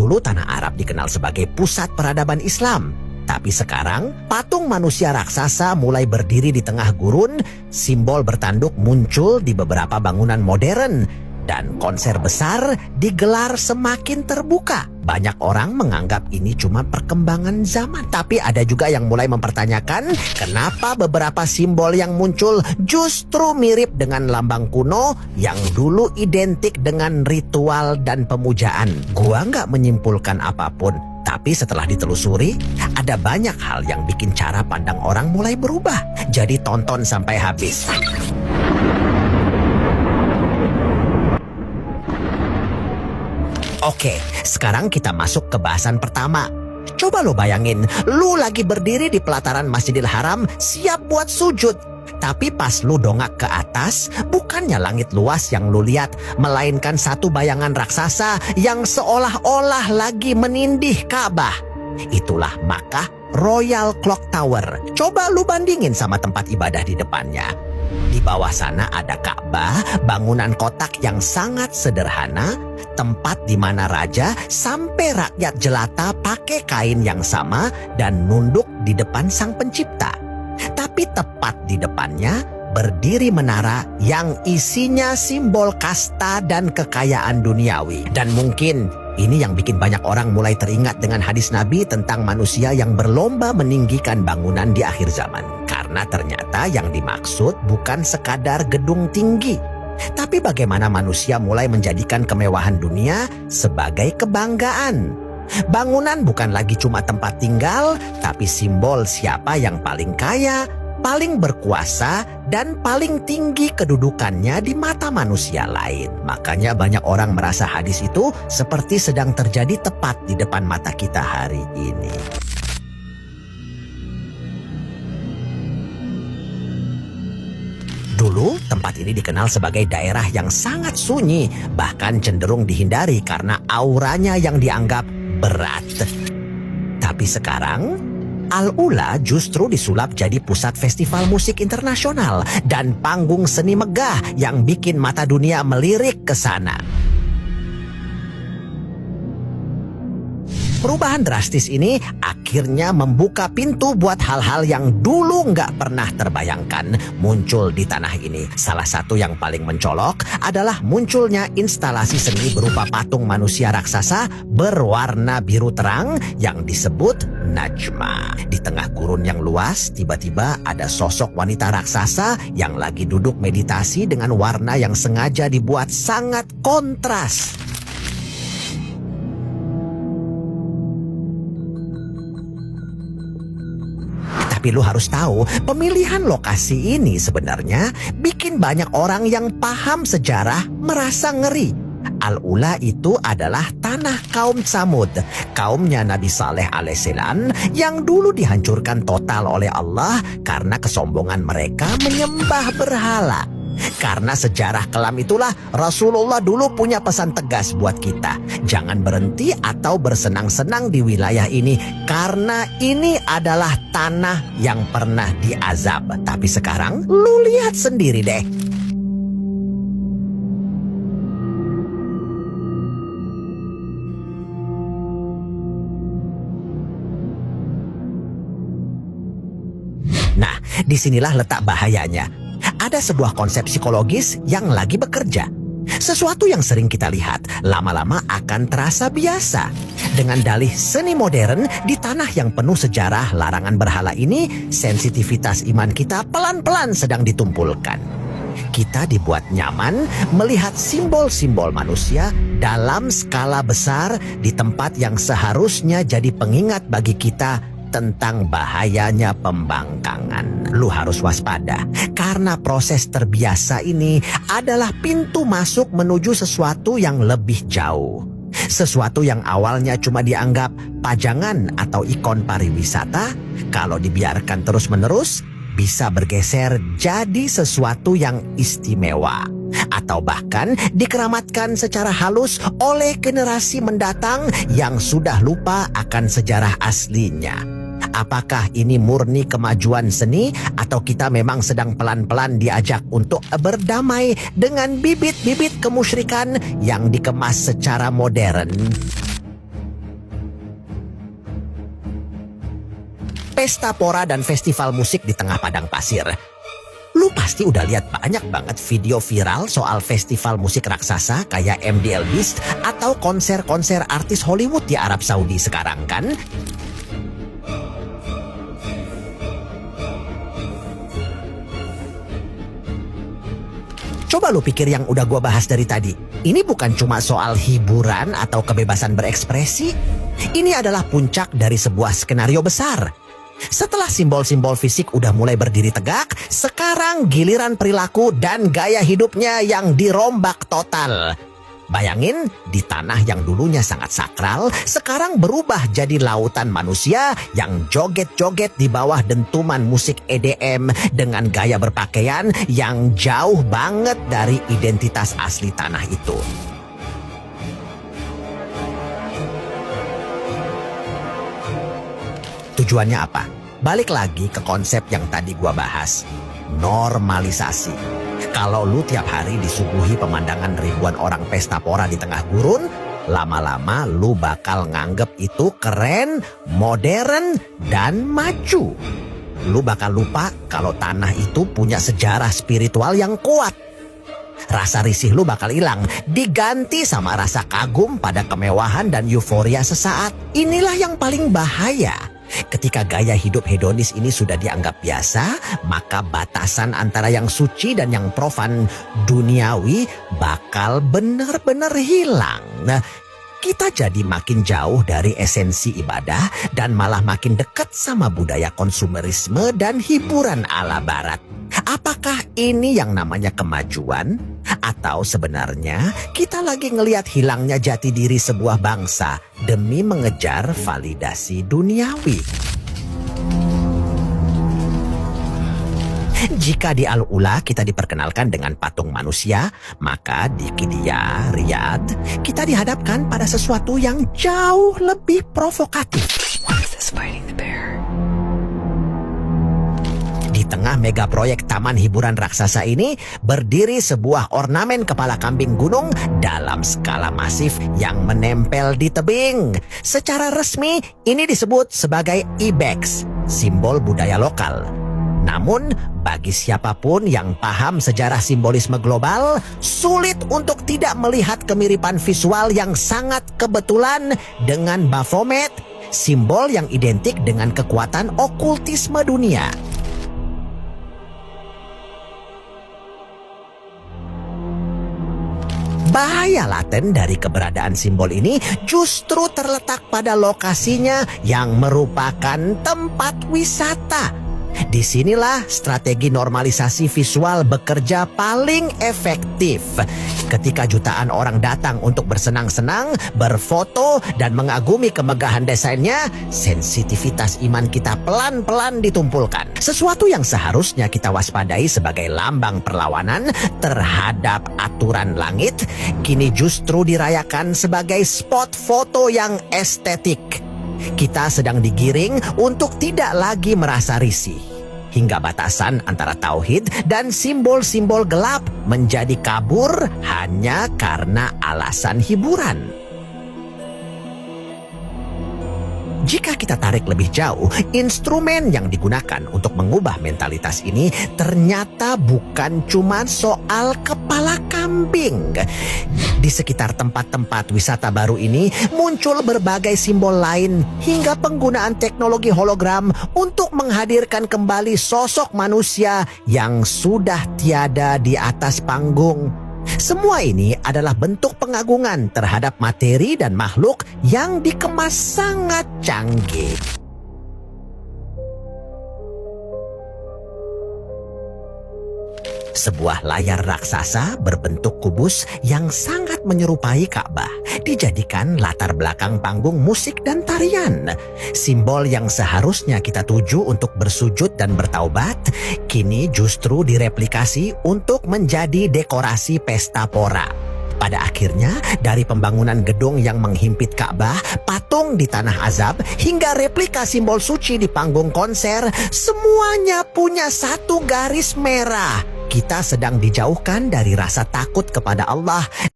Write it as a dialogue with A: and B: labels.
A: Dulu tanah Arab dikenal sebagai pusat peradaban Islam. Tapi sekarang patung manusia raksasa mulai berdiri di tengah gurun, simbol bertanduk muncul di beberapa bangunan modern, dan konser besar digelar semakin terbuka. Banyak orang menganggap ini cuma perkembangan zaman. Tapi ada juga yang mulai mempertanyakan kenapa beberapa simbol yang muncul justru mirip dengan lambang kuno yang dulu identik dengan ritual dan pemujaan. Gua nggak menyimpulkan apapun. Tapi setelah ditelusuri, ada banyak hal yang bikin cara pandang orang mulai berubah. Jadi tonton sampai habis. Oke, sekarang kita masuk ke bahasan pertama. Coba lo bayangin, lu lagi berdiri di pelataran Masjidil Haram siap buat sujud. Tapi pas lu dongak ke atas, bukannya langit luas yang lu lihat, melainkan satu bayangan raksasa yang seolah-olah lagi menindih Ka'bah. Itulah Makkah Royal Clock Tower. Coba lu bandingin sama tempat ibadah di depannya. Di bawah sana ada Ka'bah, bangunan kotak yang sangat sederhana, tempat di mana raja sampai rakyat jelata pakai kain yang sama dan nunduk di depan sang pencipta. Tapi tepat di depannya berdiri menara yang isinya simbol kasta dan kekayaan duniawi. Dan mungkin ini yang bikin banyak orang mulai teringat dengan hadis Nabi tentang manusia yang berlomba meninggikan bangunan di akhir zaman. Karena ternyata yang dimaksud bukan sekadar gedung tinggi, tapi bagaimana manusia mulai menjadikan kemewahan dunia sebagai kebanggaan. Bangunan bukan lagi cuma tempat tinggal, tapi simbol siapa yang paling kaya, paling berkuasa, dan paling tinggi kedudukannya di mata manusia lain. Makanya banyak orang merasa hadis itu seperti sedang terjadi tepat di depan mata kita hari ini. Dulu, tempat ini dikenal sebagai daerah yang sangat sunyi, bahkan cenderung dihindari karena auranya yang dianggap berat. Tapi sekarang, Al-Ula justru disulap jadi pusat festival musik internasional dan panggung seni megah yang bikin mata dunia melirik ke sana. Perubahan drastis ini akhirnya membuka pintu buat hal-hal yang dulu nggak pernah terbayangkan muncul di tanah ini. Salah satu yang paling mencolok adalah munculnya instalasi seni berupa patung manusia raksasa berwarna biru terang yang disebut Najma. Di tengah gurun yang luas, tiba-tiba ada sosok wanita raksasa yang lagi duduk meditasi dengan warna yang sengaja dibuat sangat kontras. Tapi lu harus tahu, pemilihan lokasi ini sebenarnya bikin banyak orang yang paham sejarah merasa ngeri. Al-Ula itu adalah tanah kaum Tsamud, kaumnya Nabi Saleh alaihissalam yang dulu dihancurkan total oleh Allah karena kesombongan mereka menyembah berhala. Karena sejarah kelam itulah Rasulullah dulu punya pesan tegas buat kita. Jangan berhenti atau bersenang-senang di wilayah ini, karena ini adalah tanah yang pernah diazab. Tapi sekarang lu lihat sendiri deh. Nah, disinilah letak bahayanya. Ada sebuah konsep psikologis yang lagi bekerja. Sesuatu yang sering kita lihat lama-lama akan terasa biasa. Dengan dalih seni modern di tanah yang penuh sejarah larangan berhala ini, sensitivitas iman kita pelan-pelan sedang ditumpulkan. Kita dibuat nyaman melihat simbol-simbol manusia dalam skala besar di tempat yang seharusnya jadi pengingat bagi kita tentang bahayanya pembangkangan. Lu harus waspada, karena proses terbiasa ini adalah pintu masuk menuju sesuatu yang lebih jauh. Sesuatu yang awalnya cuma dianggap pajangan atau ikon pariwisata, kalau dibiarkan terus-menerus, bisa bergeser jadi sesuatu yang istimewa. Atau bahkan dikeramatkan secara halus oleh generasi mendatang yang sudah lupa akan sejarah aslinya. Apakah ini murni kemajuan seni atau kita memang sedang pelan-pelan diajak untuk berdamai dengan bibit-bibit kemusyrikan yang dikemas secara modern? pesta pora dan festival musik di tengah padang pasir. Lu pasti udah lihat banyak banget video viral soal festival musik raksasa kayak MDL Beast atau konser-konser artis Hollywood di Arab Saudi sekarang kan? Coba lu pikir yang udah gua bahas dari tadi. Ini bukan cuma soal hiburan atau kebebasan berekspresi. Ini adalah puncak dari sebuah skenario besar. Setelah simbol-simbol fisik udah mulai berdiri tegak, sekarang giliran perilaku dan gaya hidupnya yang dirombak total. Bayangin, di tanah yang dulunya sangat sakral, sekarang berubah jadi lautan manusia yang joget-joget di bawah dentuman musik EDM dengan gaya berpakaian yang jauh banget dari identitas asli tanah itu. Tujuannya apa? Balik lagi ke konsep yang tadi gua bahas. Normalisasi. Kalau lu tiap hari disuguhi pemandangan ribuan orang pesta pora di tengah gurun, lama-lama lu bakal nganggep itu keren, modern, dan maju. Lu bakal lupa kalau tanah itu punya sejarah spiritual yang kuat. Rasa risih lu bakal hilang, diganti sama rasa kagum pada kemewahan dan euforia sesaat. Inilah yang paling bahaya. Ketika gaya hidup hedonis ini sudah dianggap biasa, maka batasan antara yang suci dan yang profan duniawi bakal benar-benar hilang. Nah, kita jadi makin jauh dari esensi ibadah dan malah makin dekat sama budaya konsumerisme dan hiburan ala barat. Apakah ini yang namanya kemajuan? Atau sebenarnya kita lagi ngelihat hilangnya jati diri sebuah bangsa demi mengejar validasi duniawi? Jika di Al-Ula kita diperkenalkan dengan patung manusia, maka di Qiddiya, Riyadh, kita dihadapkan pada sesuatu yang jauh lebih provokatif.
B: What is this fighting the bear?
A: Di tengah mega proyek taman hiburan raksasa ini, berdiri sebuah ornamen kepala kambing gunung dalam skala masif yang menempel di tebing. Secara resmi, ini disebut sebagai ibex, simbol budaya lokal. Namun, bagi siapapun yang paham sejarah simbolisme global, sulit untuk tidak melihat kemiripan visual yang sangat kebetulan dengan Baphomet, simbol yang identik dengan kekuatan okultisme dunia. Bahaya laten dari keberadaan simbol ini justru terletak pada lokasinya yang merupakan tempat wisata. Disinilah strategi normalisasi visual bekerja paling efektif. Ketika jutaan orang datang untuk bersenang-senang, berfoto, dan mengagumi kemegahan desainnya, sensitivitas iman kita pelan-pelan ditumpulkan. Sesuatu yang seharusnya kita waspadai sebagai lambang perlawanan terhadap aturan langit, kini justru dirayakan sebagai spot foto yang estetik. Kita sedang digiring untuk tidak lagi merasa risih. Hingga batasan antara tauhid dan simbol-simbol gelap menjadi kabur hanya karena alasan hiburan. Jika kita tarik lebih jauh, instrumen yang digunakan untuk mengubah mentalitas ini ternyata bukan cuma soal kepala kambing. Di sekitar tempat-tempat wisata baru ini muncul berbagai simbol lain hingga penggunaan teknologi hologram untuk menghadirkan kembali sosok manusia yang sudah tiada di atas panggung. Semua ini adalah bentuk pengagungan terhadap materi dan makhluk yang dikemas sangat canggih. Sebuah layar raksasa berbentuk kubus yang sangat menyerupai Ka'bah dijadikan latar belakang panggung musik dan tarian. Simbol yang seharusnya kita tuju untuk bersujud dan bertaubat, kini justru direplikasi untuk menjadi dekorasi pesta pora. Pada akhirnya, dari pembangunan gedung yang menghimpit Ka'bah, patung di Tanah Azab, hingga replika simbol suci di panggung konser, semuanya punya satu garis merah. Kita sedang dijauhkan dari rasa takut kepada Allah